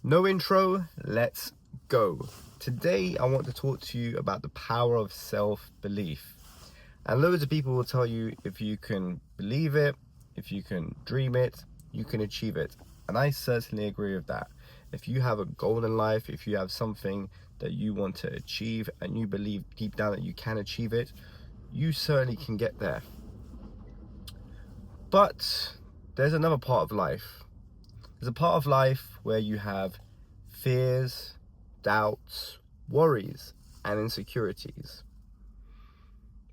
No intro, let's go. Today I want to talk to you about the power of self-belief. And loads of people will tell you if you can believe it, if you can dream it, you can achieve it. And I certainly agree with that. If you have a goal in life, if you have something that you want to achieve and you believe deep down that you can achieve it, you certainly can get there. But there's another part of life. There's a part of life where you have fears, doubts, worries, and insecurities.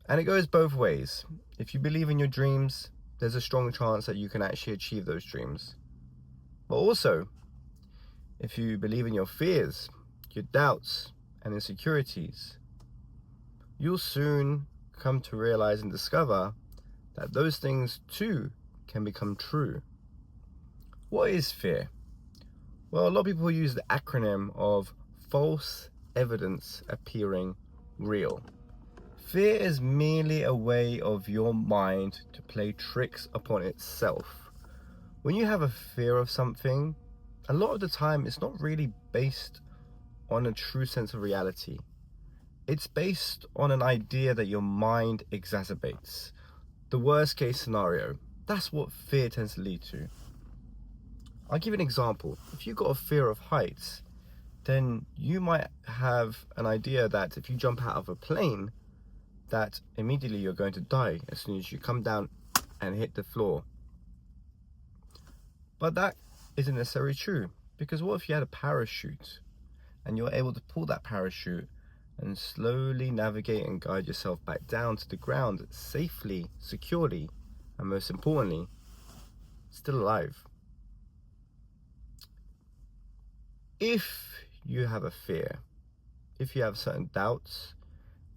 And it goes both ways. If you believe in your dreams, there's a strong chance that you can actually achieve those dreams. But also, if you believe in your fears, your doubts, and insecurities, you'll soon come to realize and discover that those things too can become true. What is fear? Well, a lot of people use the acronym of false evidence appearing real. Fear is merely a way of your mind to play tricks upon itself. When you have a fear of something, a lot of the time it's not really based on a true sense of reality. It's based on an idea that your mind exacerbates. The worst case scenario. That's what fear tends to lead to. I'll give you an example. If you've got a fear of heights, then you might have an idea that if you jump out of a plane, that immediately you're going to die as soon as you come down and hit the floor. But that isn't necessarily true, because what if you had a parachute and you're able to pull that parachute and slowly navigate and guide yourself back down to the ground safely, securely, and most importantly, still alive? If you have a fear, if you have certain doubts,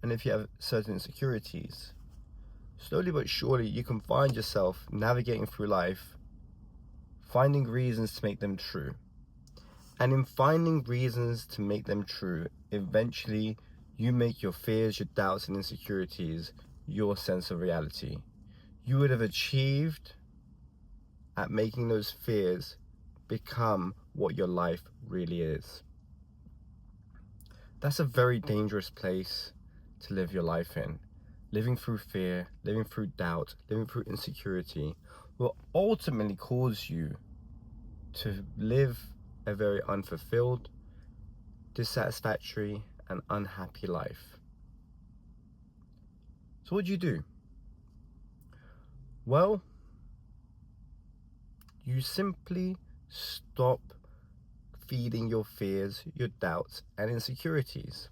and if you have certain insecurities, slowly but surely you can find yourself navigating through life, finding reasons to make them true. And in finding reasons to make them true, eventually you make your fears, your doubts, and insecurities your sense of reality. You would have achieved at making those fears become what your life really is. That's a very dangerous place to live your life in. Living through fear, living through doubt, living through insecurity will ultimately cause you to live a very unfulfilled, dissatisfactory, and unhappy life. So what do you do? Well, you simply stop feeding your fears, your doubts, and insecurities.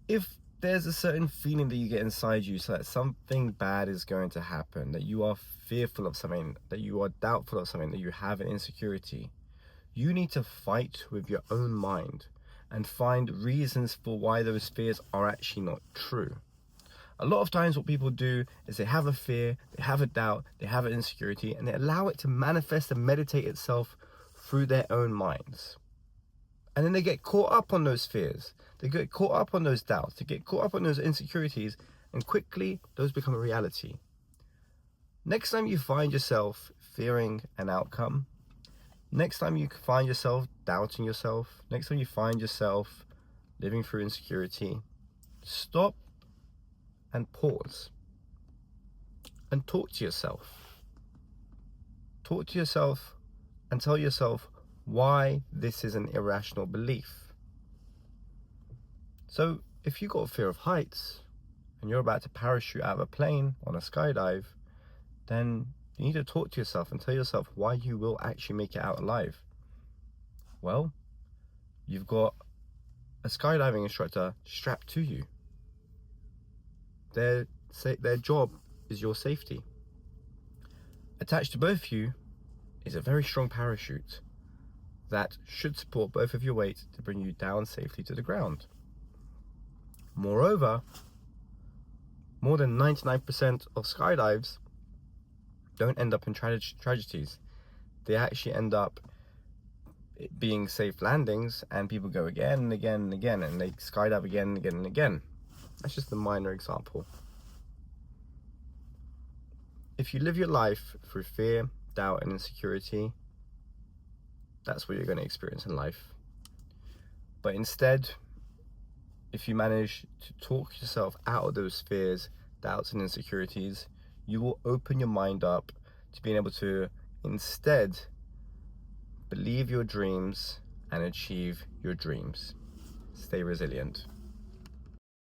If there's a certain feeling that you get inside you, so that something bad is going to happen, that you are fearful of something, that you are doubtful of something, that you have an insecurity, you need to fight with your own mind and find reasons for why those fears are actually not true. A lot of times what people do is they have a fear, they have a doubt, they have an insecurity, and they allow it to manifest and meditate itself through their own minds. And then they get caught up on those fears, they get caught up on those doubts, they get caught up on those insecurities, and quickly those become a reality. Next time you find yourself fearing an outcome, next time you find yourself doubting yourself, next time you find yourself living through insecurity, stop and pause and talk to yourself. Talk to yourself and tell yourself why this is an irrational belief. So if you've got a fear of heights and you're about to parachute out of a plane on a skydive, then you need to talk to yourself and tell yourself why you will actually make it out alive. Well, you've got a skydiving instructor strapped to you. Their job is your safety. Attached to both of you is a very strong parachute that should support both of your weight to bring you down safely to the ground. Moreover, more than 99% of skydives don't end up in tragedies. They actually end up being safe landings, and people go again and again and again, and they skydive again and again and again. That's just a minor example. If you live your life through fear, doubt, and insecurity, that's what you're going to experience in life. But instead, if you manage to talk yourself out of those fears, doubts, and insecurities, you will open your mind up to being able to instead believe your dreams and achieve your dreams. Stay resilient.